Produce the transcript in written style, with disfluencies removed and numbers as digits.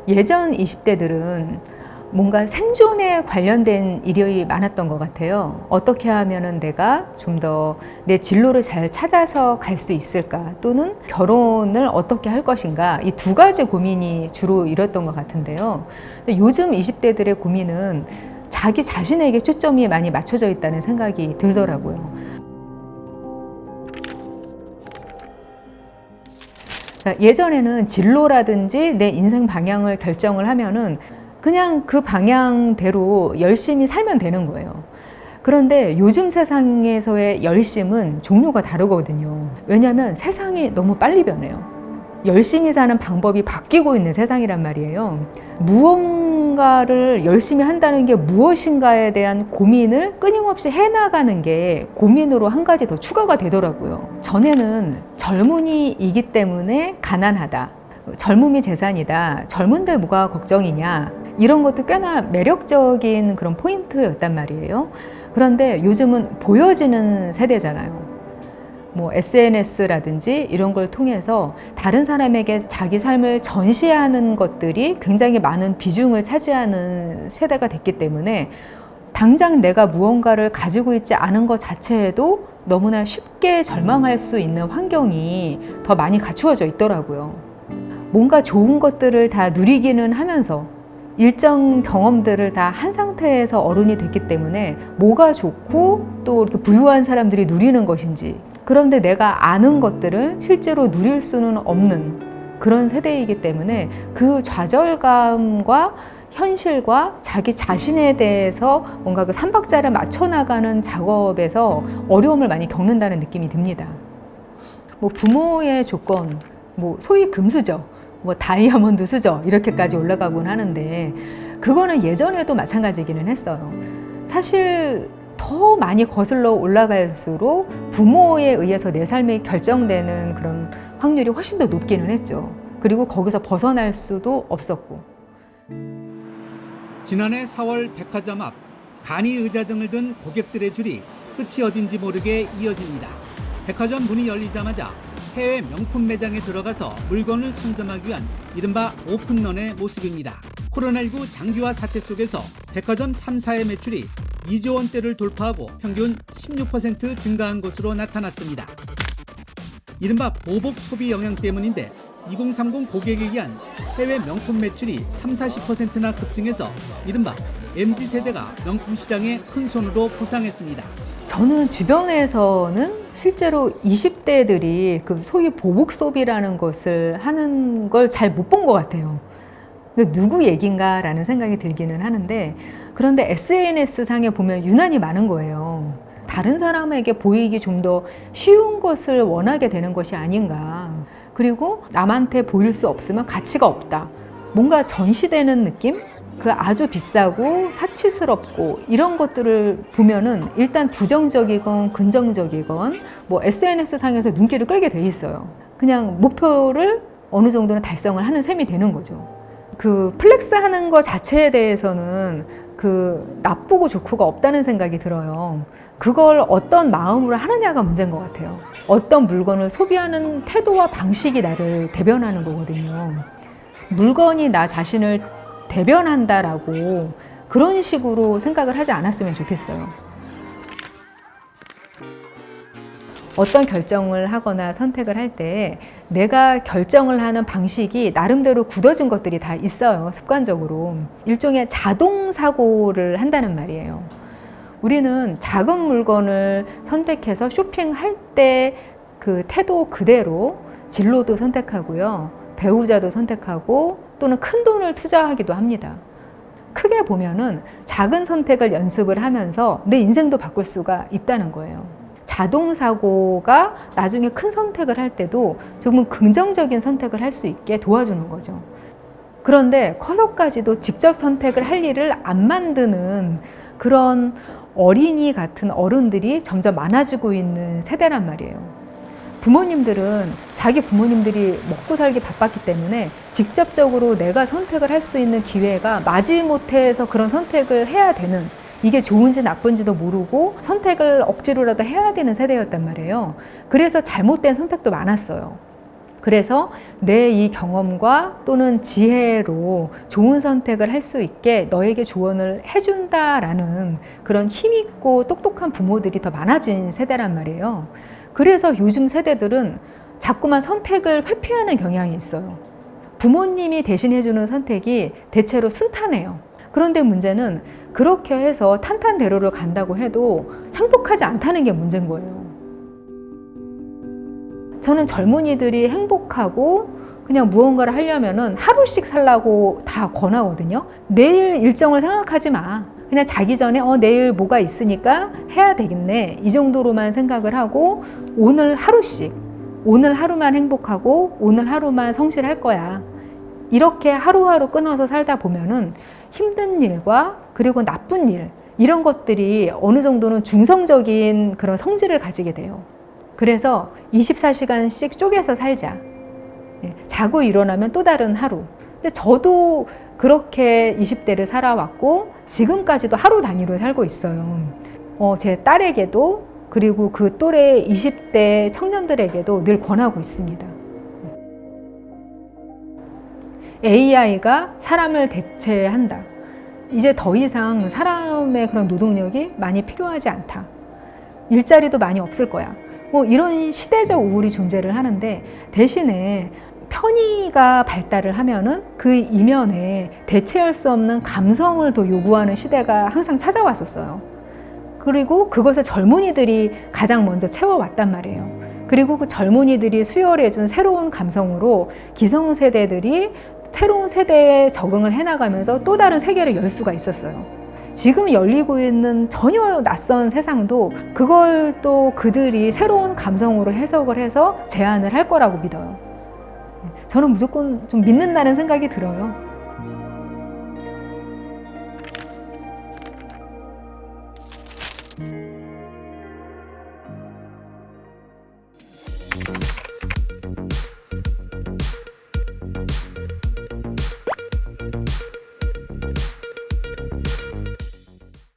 예전 20대들은 뭔가 생존에 관련된 일이 많았던 것 같아요. 어떻게 하면은 내가 좀 더 내 진로를 잘 찾아서 갈 수 있을까? 또는 결혼을 어떻게 할 것인가? 이 두 가지 고민이 주로 이뤘던 것 같은데요. 근데 요즘 20대들의 고민은 자기 자신에게 초점이 많이 맞춰져 있다는 생각이 들더라고요. 그러니까 예전에는 진로라든지 내 인생 방향을 결정을 하면은 그냥 그 방향대로 열심히 살면 되는 거예요. 그런데 요즘 세상에서의 열심은 종류가 다르거든요. 왜냐하면 세상이 너무 빨리 변해요. 열심히 사는 방법이 바뀌고 있는 세상이란 말이에요. 무언가를 열심히 한다는 게 무엇인가에 대한 고민을 끊임없이 해나가는 게 고민으로 한 가지 더 추가가 되더라고요. 전에는 젊은이이기 때문에 가난하다. 젊음이 재산이다. 젊은데 뭐가 걱정이냐. 이런 것도 꽤나 매력적인 그런 포인트였단 말이에요. 그런데 요즘은 보여지는 세대잖아요. 뭐 SNS라든지 이런 걸 통해서 다른 사람에게 자기 삶을 전시하는 것들이 굉장히 많은 비중을 차지하는 세대가 됐기 때문에 당장 내가 무언가를 가지고 있지 않은 것 자체에도 너무나 쉽게 절망할 수 있는 환경이 더 많이 갖추어져 있더라고요. 뭔가 좋은 것들을 다 누리기는 하면서 일정 경험들을 다 한 상태에서 어른이 됐기 때문에 뭐가 좋고 또 이렇게 부유한 사람들이 누리는 것인지, 그런데 내가 아는 것들을 실제로 누릴 수는 없는 그런 세대이기 때문에 그 좌절감과 현실과 자기 자신에 대해서 뭔가 그 삼박자를 맞춰 나가는 작업에서 어려움을 많이 겪는다는 느낌이 듭니다. 뭐 부모의 조건, 뭐 소위 금수저, 뭐 다이아몬드 수저 이렇게까지 올라가곤 하는데 그거는 예전에도 마찬가지기는 했어요. 사실 더 많이 거슬러 올라갈수록 부모에 의해서 내 삶이 결정되는 그런 확률이 훨씬 더 높기는 했죠. 그리고 거기서 벗어날 수도 없었고. 지난해 4월 백화점 앞 간이 의자 등을 든 고객들의 줄이 끝이 어딘지 모르게 이어집니다. 백화점 문이 열리자마자 해외 명품 매장에 들어가서 물건을 선점하기 위한 이른바 오픈런의 모습입니다. 코로나19 장기화 사태 속에서 백화점 3사의 매출이 2조 원대를 돌파하고 평균 16% 증가한 것으로 나타났습니다. 이른바 보복 소비 영향 때문인데 2030 고객에 의한 해외 명품 매출이 30~40%나 급증해서 이른바 MZ세대가 명품 시장에 큰 손으로 부상했습니다. 저는 주변에서는 실제로 20대들이 그 소위 보복 소비라는 것을 하는 걸 잘 못 본 것 같아요. 누구 얘긴가라는 생각이 들기는 하는데, 그런데 SNS상에 보면 유난히 많은 거예요. 다른 사람에게 보이기 좀 더 쉬운 것을 원하게 되는 것이 아닌가. 그리고 남한테 보일 수 없으면 가치가 없다. 뭔가 전시되는 느낌? 그 아주 비싸고 사치스럽고 이런 것들을 보면은 일단 부정적이건 긍정적이건 뭐 SNS상에서 눈길을 끌게 돼 있어요. 그냥 목표를 어느 정도는 달성을 하는 셈이 되는 거죠. 그 플렉스 하는 것 자체에 대해서는 그 나쁘고 좋고가 없다는 생각이 들어요. 그걸 어떤 마음으로 하느냐가 문제인 것 같아요. 어떤 물건을 소비하는 태도와 방식이 나를 대변하는 거거든요. 물건이 나 자신을 대변한다라고 그런 식으로 생각을 하지 않았으면 좋겠어요. 어떤 결정을 하거나 선택을 할 때 내가 결정을 하는 방식이 나름대로 굳어진 것들이 다 있어요. 습관적으로. 일종의 자동 사고를 한다는 말이에요. 우리는 작은 물건을 선택해서 쇼핑할 때 그 태도 그대로 진로도 선택하고요. 배우자도 선택하고 또는 큰 돈을 투자하기도 합니다. 크게 보면은 작은 선택을 연습을 하면서 내 인생도 바꿀 수가 있다는 거예요. 자동사고가 나중에 큰 선택을 할 때도 조금 긍정적인 선택을 할 수 있게 도와주는 거죠. 그런데 커서까지도 직접 선택을 할 일을 안 만드는 그런 어린이 같은 어른들이 점점 많아지고 있는 세대란 말이에요. 부모님들은 자기 부모님들이 먹고 살기 바빴기 때문에 직접적으로 내가 선택을 할 수 있는 기회가 마지못해서 그런 선택을 해야 되는, 이게 좋은지 나쁜지도 모르고 선택을 억지로라도 해야 되는 세대였단 말이에요. 그래서 잘못된 선택도 많았어요. 그래서 내 이 경험과 또는 지혜로 좋은 선택을 할 수 있게 너에게 조언을 해준다라는 그런 힘있고 똑똑한 부모들이 더 많아진 세대란 말이에요. 그래서 요즘 세대들은 자꾸만 선택을 회피하는 경향이 있어요. 부모님이 대신해주는 선택이 대체로 순탄해요. 그런데 문제는 그렇게 해서 탄탄대로를 간다고 해도 행복하지 않다는 게 문제인 거예요. 저는 젊은이들이 행복하고 그냥 무언가를 하려면은 하루씩 살라고 다 권하거든요. 내일 일정을 생각하지 마. 그냥 자기 전에 내일 뭐가 있으니까 해야 되겠네. 이 정도로만 생각을 하고 오늘 하루씩, 오늘 하루만 행복하고 오늘 하루만 성실할 거야. 이렇게 하루하루 끊어서 살다 보면은 힘든 일과 그리고 나쁜 일, 이런 것들이 어느 정도는 중성적인 그런 성질을 가지게 돼요. 그래서 24시간씩 쪼개서 살자. 자고 일어나면 또 다른 하루. 근데 저도 그렇게 20대를 살아왔고 지금까지도 하루 단위로 살고 있어요. 제 딸에게도 그리고 그 또래 20대 청년들에게도 늘 권하고 있습니다. AI가 사람을 대체한다. 이제 더 이상 사람의 그런 노동력이 많이 필요하지 않다. 일자리도 많이 없을 거야. 이런 시대적 우울이 존재를 하는데 대신에 편의가 발달을 하면은 그 이면에 대체할 수 없는 감성을 더 요구하는 시대가 항상 찾아왔었어요. 그리고 그것을 젊은이들이 가장 먼저 채워왔단 말이에요. 그리고 그 젊은이들이 수혈해준 새로운 감성으로 기성세대들이 새로운 세대에 적응을 해나가면서 또 다른 세계를 열 수가 있었어요. 지금 열리고 있는 전혀 낯선 세상도 그걸 또 그들이 새로운 감성으로 해석을 해서 제안을 할 거라고 믿어요. 저는 무조건 좀 믿는다는 생각이 들어요.